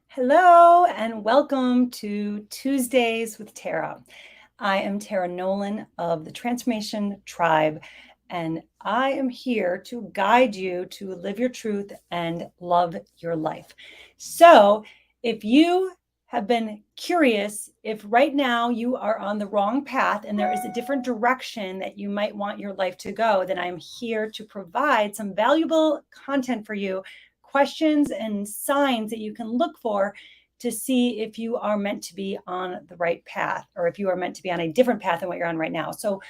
Hello and welcome to Tuesdays with Tara. I am Tara Nolan of the Transformation Tribe, and I am here to guide you to live your truth and love your life. So, if you have been curious if right now you are on the wrong path and there is a different direction that you might want your life to go, then I'm here to provide some valuable content for you, questions and signs that you can look for to see if you are meant to be on the right path or if you are meant to be on a different path than what you're on right now. So,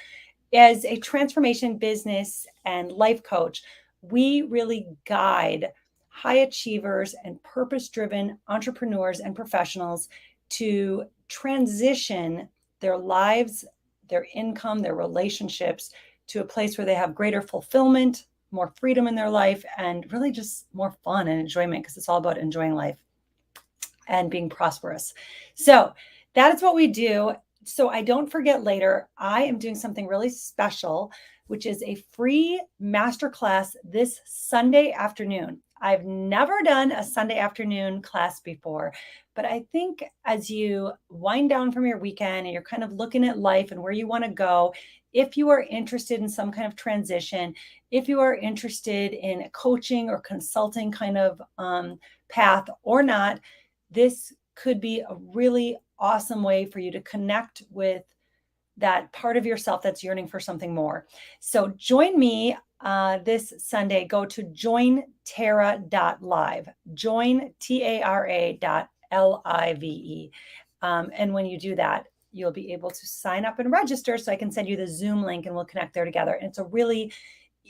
as a transformation business and life coach, we really guide high achievers and purpose driven entrepreneurs and professionals to transition their lives, their income, their relationships to a place where they have greater fulfillment, more freedom in their life, and really just more fun and enjoyment, because it's all about enjoying life and being prosperous. So that is what we do. So I don't forget later, I am doing something really special, which is a free masterclass this Sunday afternoon. I've never done a Sunday afternoon class before, but I think as you wind down from your weekend and you're kind of looking at life and where you want to go, if you are interested in some kind of transition, if you are interested in coaching or consulting kind of path or not, this could be a really awesome way for you to connect with that part of yourself that's yearning for something more. So join me this Sunday. Go to jointara.live, jointara.live. And when you do that, you'll be able to sign up and register so I can send you the Zoom link and we'll connect there together. And it's a really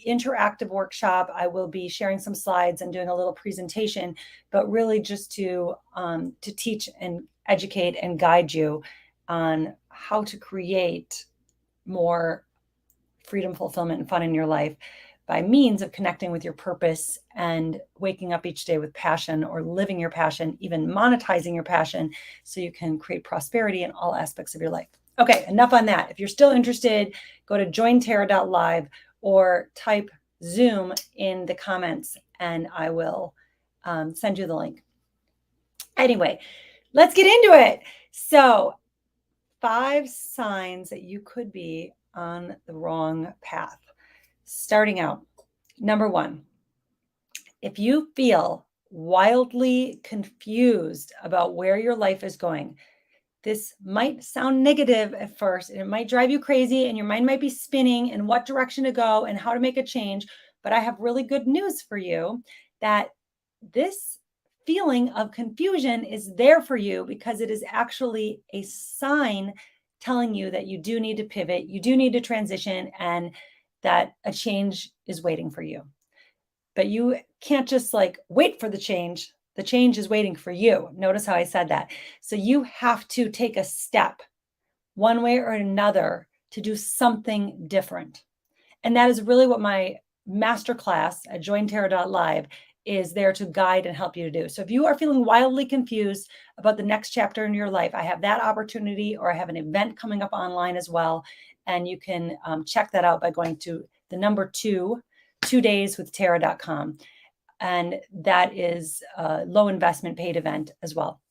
interactive workshop. I will be sharing some slides and doing a little presentation, but really just to teach and educate and guide you on how to create more freedom, fulfillment, and fun in your life by means of connecting with your purpose and waking up each day with passion, or living your passion, even monetizing your passion so you can create prosperity in all aspects of your life. Okay, enough on that. If you're still interested, go to jointara.live or type Zoom in the comments and I will send you the link. Anyway, let's get into it. So, 5 signs that you could be on the wrong path. Starting out, number 1, if you feel wildly confused about where your life is going, this might sound negative at first, and it might drive you crazy, and your mind might be spinning in what direction to go and how to make a change. But I have really good news for you, that this feeling of confusion is there for you because it is actually a sign telling you that you do need to pivot, you do need to transition, and that a change is waiting for you. But you can't just wait for the change. The change is waiting for you. Notice how I said that. So you have to take a step one way or another to do something different. And that is really what my masterclass at jointara.live is there to guide and help you to do. So if you are feeling wildly confused about the next chapter in your life, I have that opportunity, or I have an event coming up online as well. And you can check that out by going to the number 2dayswithtara.com. And that is a low investment paid event as well.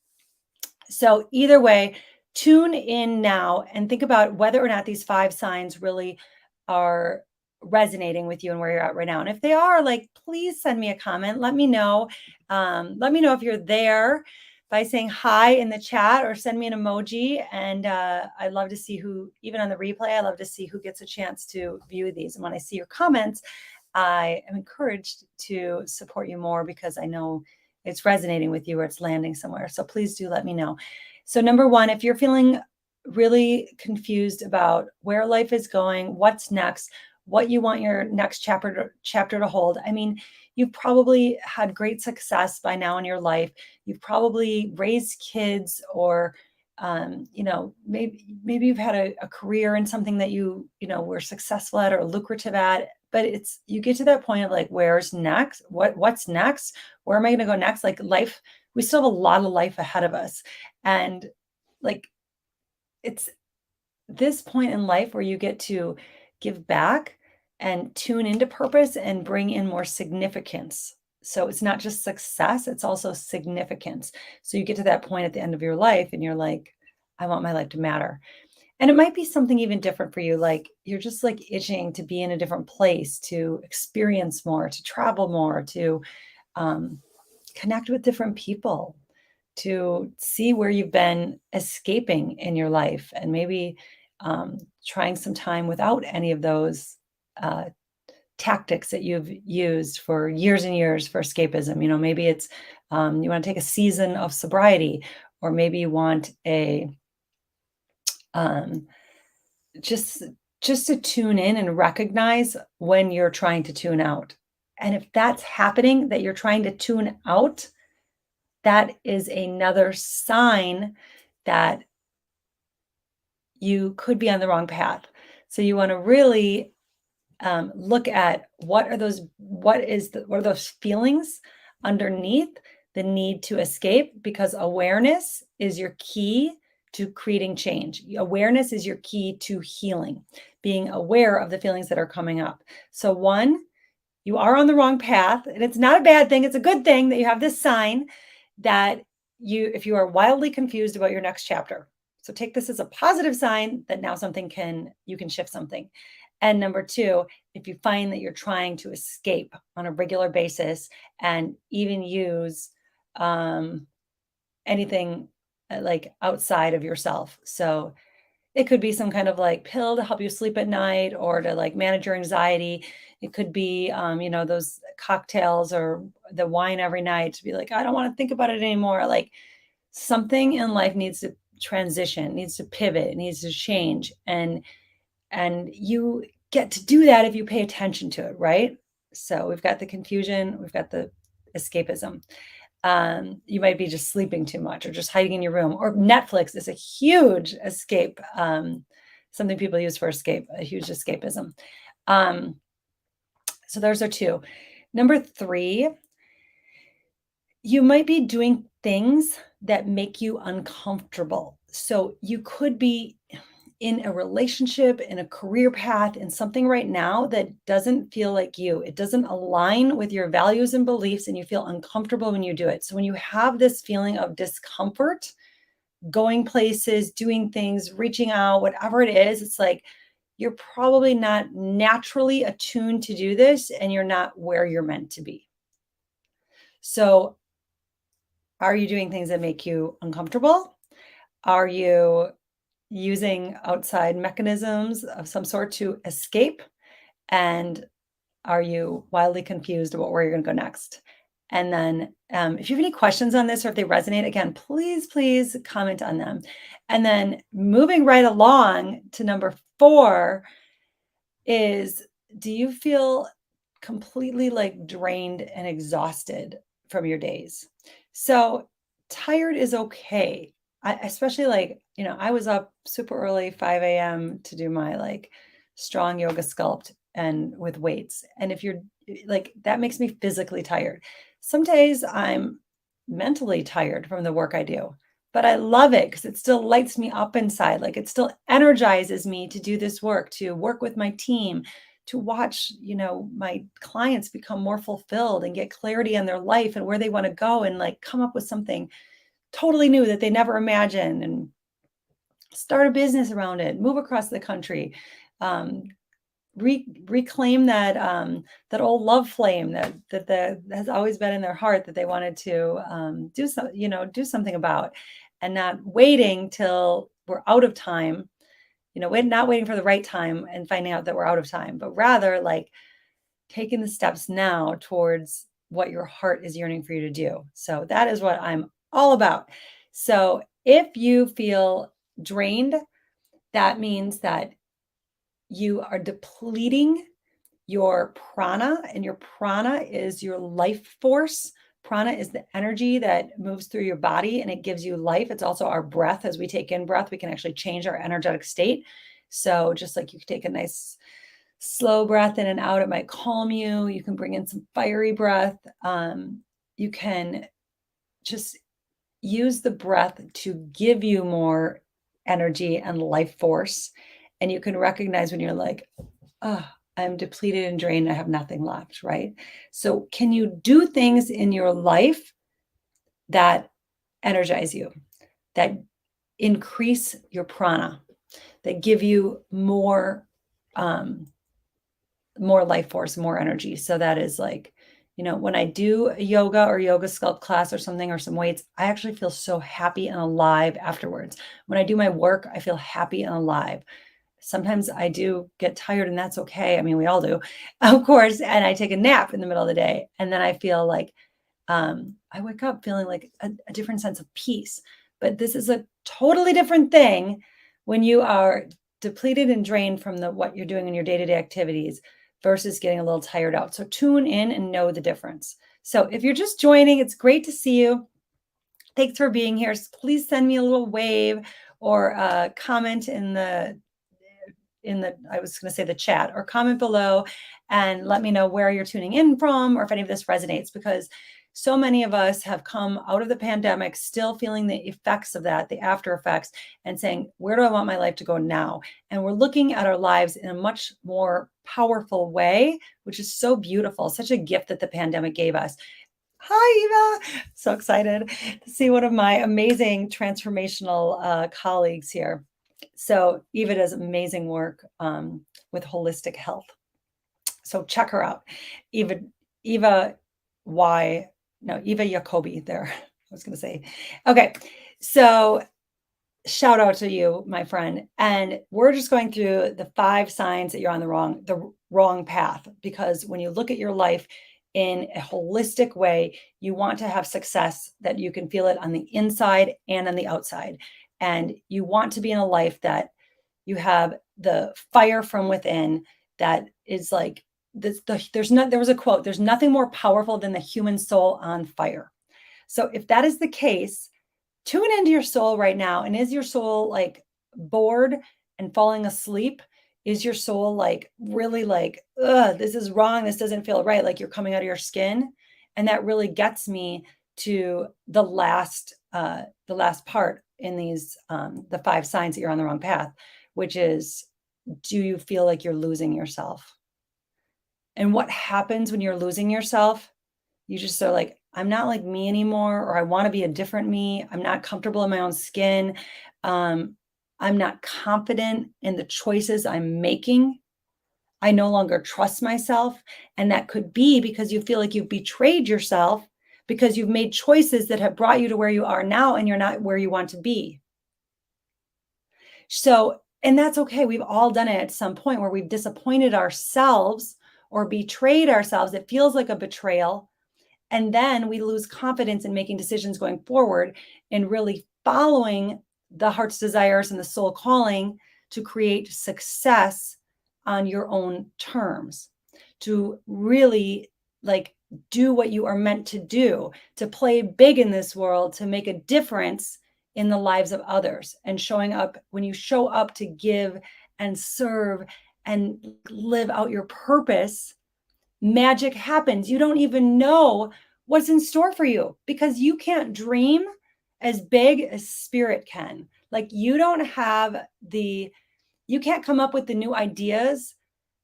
So either way, tune in now and think about whether or not these 5 signs really are resonating with you and where you're at right now. And if they are, please send me a comment. Let me know. Let me know if you're there by saying hi in the chat, or send me an emoji. And I love to see who, even on the replay, I love to see who gets a chance to view these. And when I see your comments, I am encouraged to support you more because I know it's resonating with you or it's landing somewhere. So please do let me know. So number 1, if you're feeling really confused about where life is going, what's next, what you want your next chapter to hold. I mean, you've probably had great success by now in your life. You've probably raised kids, or maybe you've had a career in something that you were successful at or lucrative at. But you get to that point of where's next? What's next? Where am I going to go next? Life, we still have a lot of life ahead of us. And it's this point in life where you get to give back and tune into purpose and bring in more significance So it's not just success, it's also significance. So you get to that point at the end of your life and you're like, I want my life to matter. And it might be something even different for you. Like you're just like itching to be in a different place, to experience more, to travel more, to um, connect with different people, to see where you've been escaping in your life, and maybe trying some time without any of those uh, tactics that you've used for years and years for escapism. You know, maybe it's you want to take a season of sobriety, or maybe you want a um, just just to tune in and recognize when you're trying to tune out. And if that's happening, that you're trying to tune out, that is another sign that you could be on the wrong path. So you want to really look at what are those feelings underneath the need to escape, because awareness is your key to creating change. Awareness is your key to healing, being aware of the feelings that are coming up. So one, you are on the wrong path, and it's not a bad thing. It's a good thing that you have this sign that if you are wildly confused about your next chapter. So take this as a positive sign that now you can shift something. And number two, if you find that you're trying to escape on a regular basis and even use um, anything like outside of yourself. So it could be some kind of like pill to help you sleep at night or to like manage your anxiety. It could be, those cocktails or the wine every night to be like, I don't want to think about it anymore. Like something in life needs to transition, needs to pivot, needs to change. And you get to do that if you pay attention to it, right? So we've got the confusion, we've got the escapism. You might be just sleeping too much or just hiding in your room, or Netflix is a huge escape, something people use for escape, a huge escapism. Um, so those are two. Number three, you might be doing things that make you uncomfortable. So you could be in a relationship, in a career path, in something right now that doesn't feel like you. It doesn't align with your values and beliefs, and you feel uncomfortable when you do it. So when you have this feeling of discomfort, going places, doing things, reaching out, whatever it is, it's like you're probably not naturally attuned to do this and you're not where you're meant to be. So are you doing things that make you uncomfortable? Are you using outside mechanisms of some sort to escape? And are you wildly confused about where you're going to go next? And then if you have any questions on this or if they resonate, again, please comment on them. And then moving right along to number four is, do you feel completely like drained and exhausted from your days? So tired is okay. Especially like, I was up super early, 5 a.m. to do my like strong yoga sculpt and with weights. And if you're like, that makes me physically tired. Some days I'm mentally tired from the work I do, but I love it because it still lights me up inside. Like it still energizes me to do this work, to work with my team, to watch, my clients become more fulfilled and get clarity on their life and where they want to go, and like come up with something totally new that they never imagined, and start a business around it, move across the country, um, reclaim that old love flame that has always been in their heart that they wanted to do something about, and not waiting till we're out of time, not waiting for the right time and finding out that we're out of time, but rather like taking the steps now towards what your heart is yearning for you to do. So that is what I'm all about. So if you feel drained, that means that you are depleting your prana, and your prana is your life force. Prana is the energy that moves through your body and it gives you life. It's also our breath. As we take in breath, we can actually change our energetic state. So just like you can take a nice slow breath in and out, it might calm you. You can bring in some fiery breath. You can just use the breath to give you more energy and life force. And you can recognize when you're like, oh, I'm depleted and drained. I have nothing left, right? So, can you do things in your life that energize you, that increase your prana, that give you um, more life force, more energy? So that is like, when I do a yoga or yoga sculpt class or something or some weights, I actually feel so happy and alive afterwards. When I do my work, I feel happy and alive. Sometimes I do get tired, and that's okay. I mean, we all do, of course. And I take a nap in the middle of the day, and then I feel like I wake up feeling like a different sense of peace. But this is a totally different thing when you are depleted and drained from what you're doing in your day-to-day activities versus getting a little tired out. So tune in and know the difference. So if you're just joining, it's great to see you. Thanks for being here. Please send me a little wave or a comment in the I was going to say the chat, or comment below and let me know where you're tuning in from or if any of this resonates, because so many of us have come out of the pandemic still feeling the effects of that, the after effects, and saying, where do I want my life to go now? And we're looking at our lives in a much more powerful way, which is so beautiful, such a gift that the pandemic gave us. Hi, Eva. So excited to see one of my amazing transformational colleagues here. So Eva does amazing work with holistic health. So check her out. Eva Jacoby there. I was going to say. Okay. So shout out to you, my friend. And we're just going through the 5 signs that you're on the wrong path, because when you look at your life in a holistic way, you want to have success that you can feel it on the inside and on the outside. And you want to be in a life that you have the fire from within that is like this. There was a quote, there's nothing more powerful than the human soul on fire. So if that is the case, tune into your soul right now. And is your soul like bored and falling asleep? Is your soul like really like, this is wrong, this doesn't feel right, like you're coming out of your skin? And that really gets me to the last part in these the 5 signs that you're on the wrong path, which is, do you feel like you're losing yourself? And what happens when you're losing yourself? You just are like, I'm not like me anymore, or I want to be a different me. I'm not comfortable in my own skin. I'm not confident in the choices I'm making. I no longer trust myself. And that could be because you feel like you've betrayed yourself, because you've made choices that have brought you to where you are now and you're not where you want to be. So, and that's okay. We've all done it at some point where we've disappointed ourselves or betrayed ourselves. It feels like a betrayal. And then we lose confidence in making decisions going forward and really following the heart's desires and the soul calling to create success on your own terms, to really like do what you are meant to do, to play big in this world, to make a difference in the lives of others. And showing up, when you show up to give and serve and live out your purpose, magic happens. You don't even know what's in store for you, because you can't dream as big as spirit can. Like you can't come up with the new ideas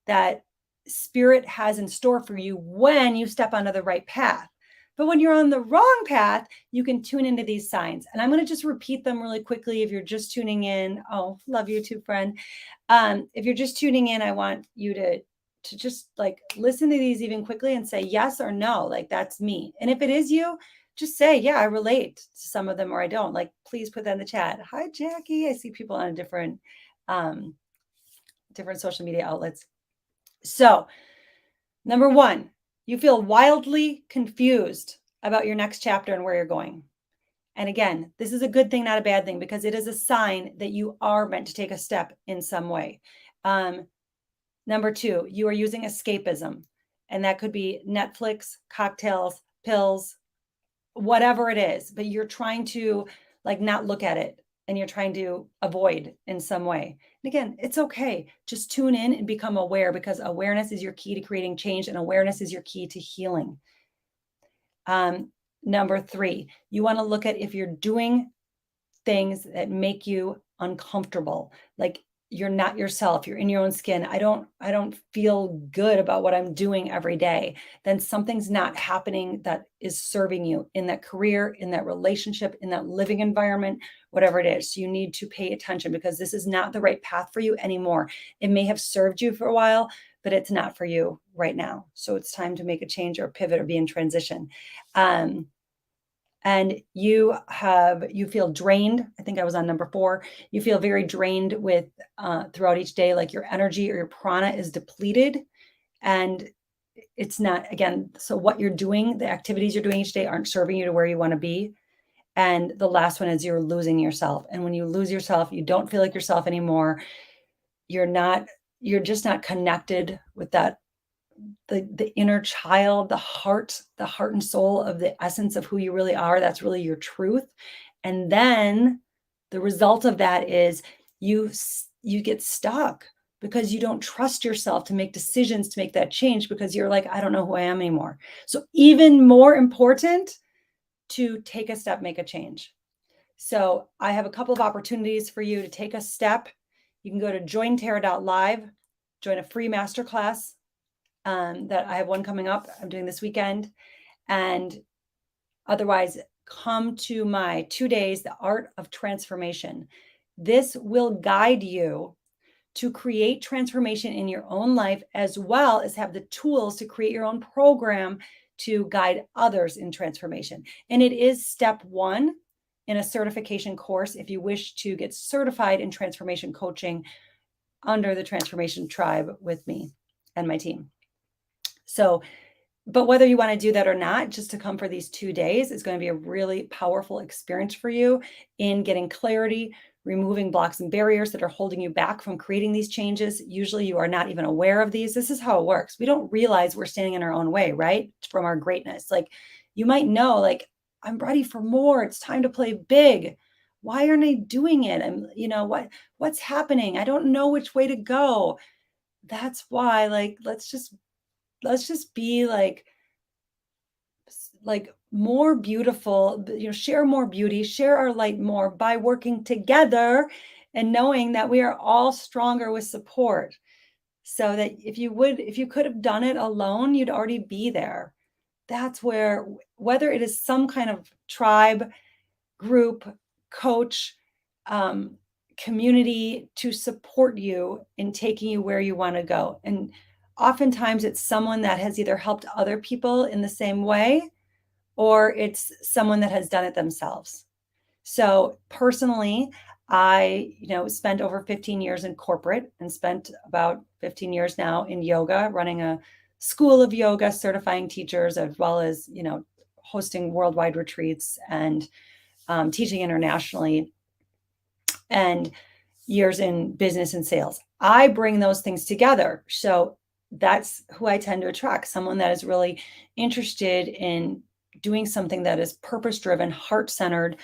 that spirit has in store for you when you step onto the right path. But when you're on the wrong path, you can tune into these signs. And I'm going to just repeat them really quickly. If you're just tuning in, oh, love you too, friend. If you're just tuning in, I want you to just like listen to these even quickly and say yes or no, like that's me. And if it is you, just say, yeah, I relate to some of them, or I don't. Like, please put that in the chat. Hi, Jackie. I see people on different social media outlets. So, number 1, you feel wildly confused about your next chapter and where you're going. And again, this is a good thing, not a bad thing, because it is a sign that you are meant to take a step in some way. Number 2, you are using escapism, and that could be Netflix, cocktails, pills, whatever it is, but you're trying to like not look at it and you're trying to avoid in some way. And again, it's okay. Just tune in and become aware, because awareness is your key to creating change, and awareness is your key to healing. Number 3, you want to look at if you're doing things that make you uncomfortable. Like you're not yourself, you're in your own skin, I don't feel good about what I'm doing every day, then something's not happening that is serving you in that career, in that relationship, in that living environment, whatever it is. You need to pay attention because this is not the right path for you anymore. It may have served you for a while, but it's not for you right now. So it's time to make a change or pivot or be in transition. Um, and you feel drained. I think I was on number 4. You feel very drained with throughout each day, like your energy or your prana is depleted, and it's not, again, so what you're doing, the activities you're doing each day aren't serving you to where you want to be. And the last one is you're losing yourself, and when you lose yourself, you don't feel like yourself anymore. you're not you're just not connected with that, the inner child, the heart and soul of the essence of who you really are. That's really your truth. And then the result of that is you get stuck because you don't trust yourself to make decisions to make that change, because you're like, I don't know who I am anymore. So even more important to take a step, make a change. So I have a couple of opportunities for you to take a step. You can go to jointerra.live, join a free masterclass that I have one coming up. I'm doing this weekend. And otherwise, come to my 2 days, The Art of Transformation. This will guide you to create transformation in your own life, as well as have the tools to create your own program to guide others in transformation. And it is step 1 in a certification course if you wish to get certified in transformation coaching under the Transformation Tribe with me and my team. So, but whether you want to do that or not, just to come for these 2 days is going to be a really powerful experience for you in getting clarity, removing blocks and barriers that are holding you back from creating these changes. Usually you are not even aware of these. This is how it works. We don't realize we're standing in our own way, right? From our greatness. Like, you might know, like, I'm ready for more. It's time to play big. Why aren't I doing it? What's happening? I don't know which way to go. That's why, like, let's just be like more beautiful, share more beauty, share our light more by working together and knowing that we are all stronger with support. So that if you could have done it alone, you'd already be there. That's where, whether it is some kind of tribe, group, coach, community to support you in taking you where you want to go. And oftentimes it's someone that has either helped other people in the same way, or it's someone that has done it themselves. So personally, I, spent over 15 years in corporate and spent about 15 years now in yoga, running a school of yoga, certifying teachers, as well as, hosting worldwide retreats and teaching internationally, and years in business and sales. I bring those things together. So that's who I tend to attract, someone that is really interested in doing something that is purpose-driven, heart-centered,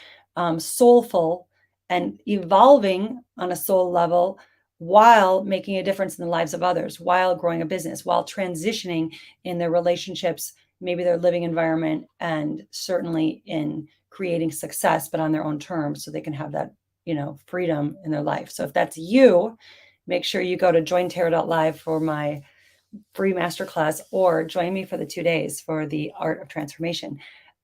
soulful, and evolving on a soul level while making a difference in the lives of others, while growing a business, while transitioning in their relationships, maybe their living environment, and certainly in creating success, but on their own terms, so they can have that, freedom in their life. So if that's you, make sure you go to jointerra.live for my free masterclass, or join me for the 2 days for The Art of Transformation.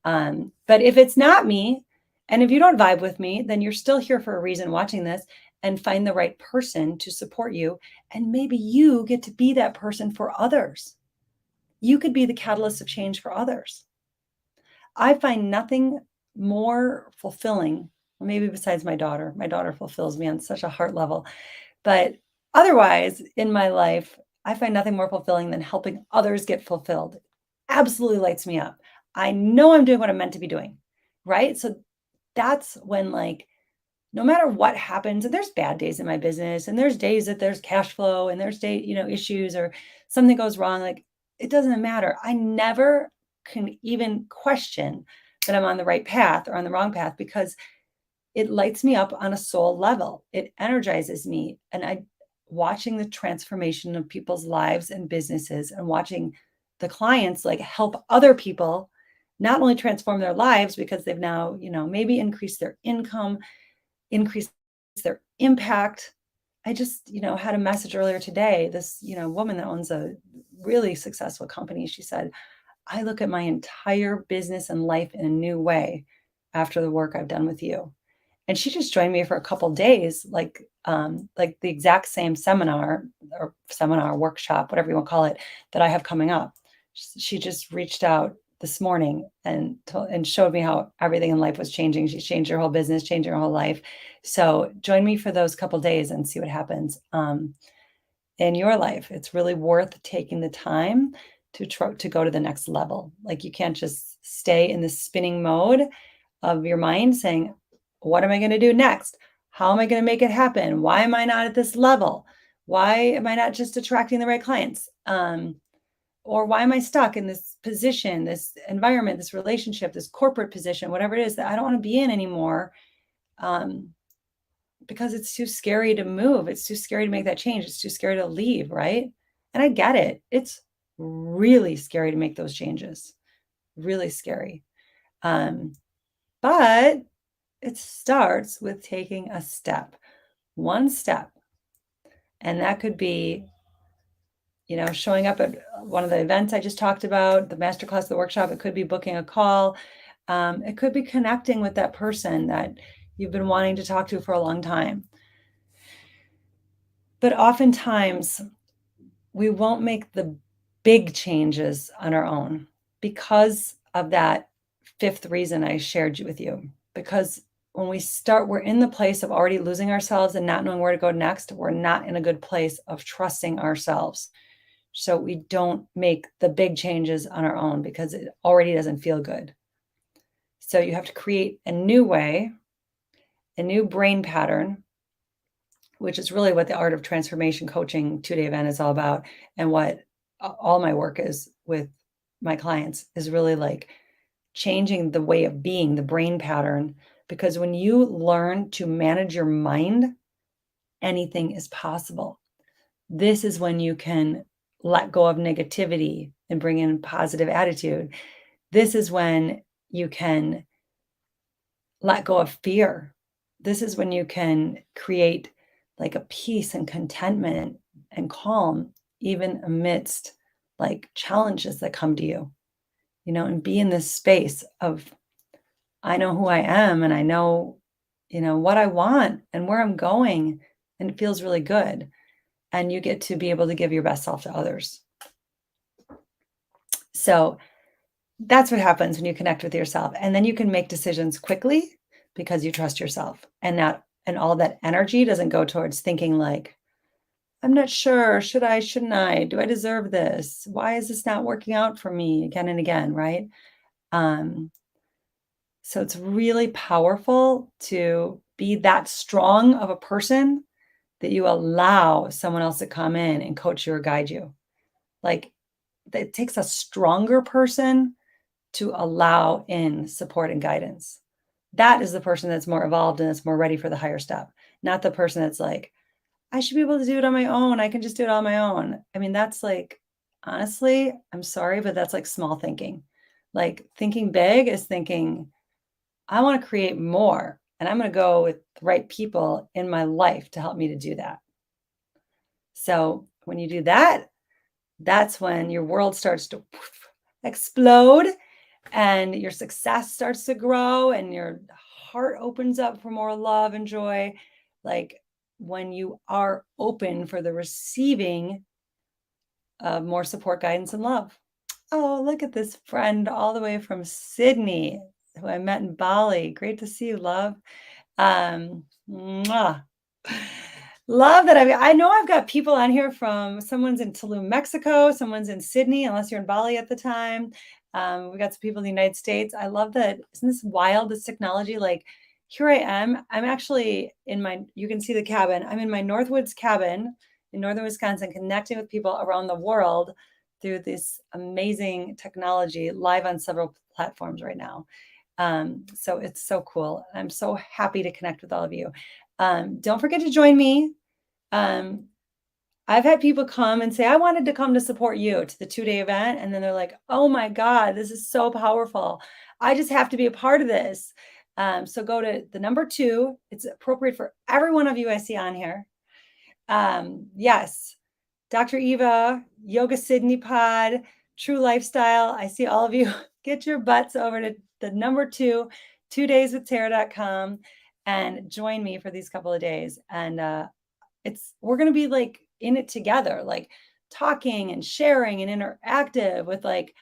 But if it's not me, and if you don't vibe with me, then you're still here for a reason watching this, and find the right person to support you. And maybe you get to be that person for others. You could be the catalyst of change for others. I find nothing more fulfilling, maybe besides my daughter. My daughter fulfills me on such a heart level. But otherwise, in my life, I find nothing more fulfilling than helping others get fulfilled. Absolutely lights me up. I know I'm doing what I'm meant to be doing, right? So that's when, like, no matter what happens, and there's bad days in my business, and there's days that there's cash flow, and there's issues, or something goes wrong, like, it doesn't matter. I never can even question that I'm on the right path or on the wrong path, because it lights me up on a soul level. It energizes me. And watching the transformation of people's lives and businesses, and watching the clients like help other people not only transform their lives because they've now, maybe increased their income, increased their impact, I just, had a message earlier today. This, woman that owns a really successful company, she said, I look at my entire business and life in a new way after the work I've done with you. And she just joined me for a couple days, like the exact same seminar workshop, whatever you want to call it, that I have coming up. She just reached out this morning and showed me how everything in life was changing. She's changed her whole business, changing her whole life. So join me for those couple days and see what happens in your life. It's really worth taking the time to go to the next level. Like, you can't just stay in the spinning mode of your mind saying, what am I going to do next? How am I going to make it happen? Why am I not at this level? Why am I not just attracting the right clients? Or why am I stuck in this position, this environment, this relationship, this corporate position, whatever it is that I don't want to be in anymore? Because it's too scary to move. It's too scary to make that change. It's too scary to leave, right? And I get it. It's really scary to make those changes. Really scary. But it starts with taking a step, one step. And that could be, showing up at one of the events I just talked about, the masterclass, the workshop. It could be booking a call. It could be connecting with that person that you've been wanting to talk to for a long time. But oftentimes we won't make the big changes on our own because of that fifth reason I shared with you. Because when we start, we're in the place of already losing ourselves and not knowing where to go next. We're not in a good place of trusting ourselves. So we don't make the big changes on our own because it already doesn't feel good. So you have to create a new way, a new brain pattern, which is really what the Art of Transformation Coaching 2-day event is all about. And what all my work is with my clients is really like changing the way of being, the brain pattern. Because when you learn to manage your mind, anything is possible. This is when you can let go of negativity and bring in positive attitude. This is when you can let go of fear. This is when you can create like a peace and contentment and calm, even amidst like challenges that come to you, and be in this space of, I know who I am and I know, what I want and where I'm going, and it feels really good. And you get to be able to give your best self to others. So that's what happens when you connect with yourself. And then you can make decisions quickly because you trust yourself, and all that energy doesn't go towards thinking like, I'm not sure, should I, shouldn't I, do I deserve this? Why is this not working out for me again and again, right? So it's really powerful to be that strong of a person that you allow someone else to come in and coach you or guide you. Like, it takes a stronger person to allow in support and guidance. That is the person that's more evolved and that's more ready for the higher step, not the person that's like, I should be able to do it on my own. I can just do it on my own. I mean, that's like, honestly, I'm sorry, but that's like small thinking. Like, thinking big is thinking, I want to create more, and I'm going to go with the right people in my life to help me to do that. So when you do that, that's when your world starts to explode and your success starts to grow and your heart opens up for more love and joy. Like, when you are open for the receiving of more support, guidance, and love. Oh, look at this friend all the way from Sydney, who I met in Bali. Great to see you, love. Mwah. Love that. I know I've got people on here from, someone's in Tulum, Mexico, someone's in Sydney, unless you're in Bali at the time. We got some people in the United States. I love that. Isn't this wild, this technology? Like, here I am. I'm actually you can see the cabin. I'm in my Northwoods cabin in northern Wisconsin, connecting with people around the world through this amazing technology, live on several platforms right now. So it's so cool. I'm so happy to connect with all of you. Don't forget to join me. I've had people come and say, I wanted to come to support you to the 2-day event. And then they're like, oh my God, this is so powerful. I just have to be a part of this. So go to the number 2. It's appropriate for every one of you I see on here. Yes. Dr. Eva, Yoga Sydney Pod, True Lifestyle. I see all of you. Get your butts over to the number 2dayswithtara.com and join me for these couple of days. And we're going to be like in it together, like talking and sharing and interactive with like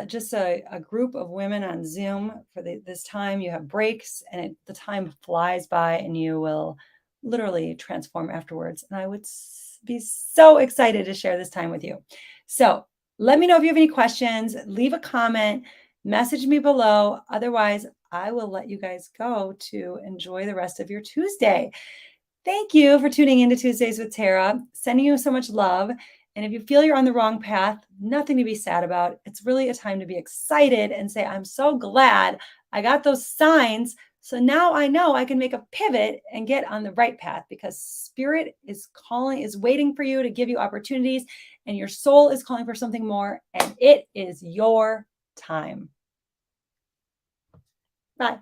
just a group of women on Zoom for this time. You have breaks and the time flies by and you will literally transform afterwards. And I would be so excited to share this time with you. So let me know if you have any questions, leave a comment, message me below. Otherwise, I will let you guys go to enjoy the rest of your Tuesday. Thank you for tuning into Tuesdays with Tara. Sending you so much love. And if you feel you're on the wrong path, nothing to be sad about. It's really a time to be excited and say, I'm so glad I got those signs. So now I know I can make a pivot and get on the right path because spirit is calling, is waiting for you to give you opportunities, and your soul is calling for something more. And it is your time. Bye.